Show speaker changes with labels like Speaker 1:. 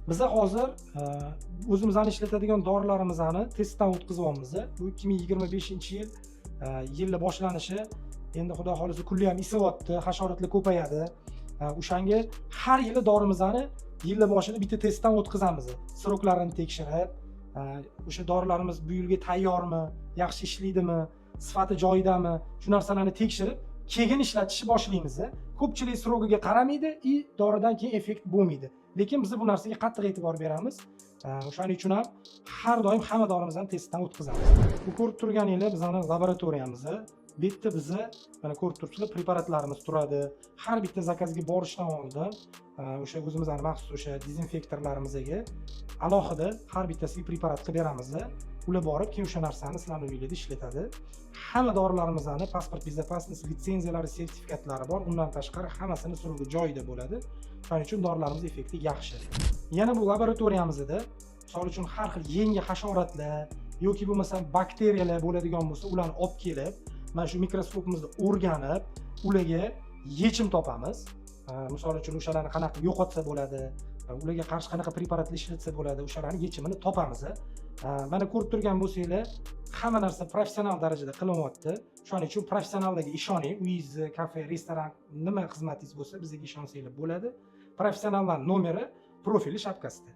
Speaker 1: Biza hozir o'zimizning ishlatadigan dorilarimizni testdan o'tkazyapmiz. Bu 2025-yil yilni boshlanishi. Endi xudo xolisa kunlar ham isyapti, hasharotlar ko'payadi. O'shanga har yili dorimizni yilni boshida bitta testdan o'tkazamiz. Sroklarini tekshirib, o'sha dorilarimiz bu yilga tayyormi, yaxshi ishlaydimi, sifati joyidami, shu narsalarni tekshirib, keyin ishlatishni boshlaymiz. Ko'pchilik srogiga qaramaydi, doridan keyin effekt bo'lmaydi. Lekin biz bu narsaga qattiq e'tibor beramiz. O'shaning uchun ham har doim hamma dorimizni testdan o'tkazamiz. Bu ko'rib turganinglar bizning laboratoriyamiz. Bu yerda bizni mana ko'rib turibsizlar, preparatlarimiz turadi. Har bitta zakazga borishdan oldin o'sha o'zimizning maxsus o'sha dezinfektorlarimizga alohida har bittasiga preparat qilib beramiz. Ular borib keyin o'sha narsani sizlarning uyingizda ishlatadi. Hamma dorilarimizning pasport безопасности, litsenziyalari, sertifikatlari bor. Undan tashqari hammasini srogi joyida bo'ladi. Shuning uchun dorilarimiz effekti yaxshi. Yana bu laboratoriyamizda misol uchun har xil yangi hasharotlar yoki bo'lmasa bakteriyalar bo'ladigan bo'lsa, ularni olib kelib, mana shu mikroskopimizda o'rganib, ularga yechim topamiz. Misol uchun o'shalarni qanaqa yo'qotsa bo'ladi, ularga qarshi qanaqa preparatlar ishlatsa bo'ladi, o'shalarning yechimini topamiz. Mana ko'rib turgan bo'lsanglar, hamma narsa professional darajada qilinyapti. Shuning uchun professionallarga ishoning. Uyingiz, kafe, restoran, nima xizmatingiz bo'lsa, bizga ishonsanglar bo'ladi. Professionallar nomeri profili shapkasida.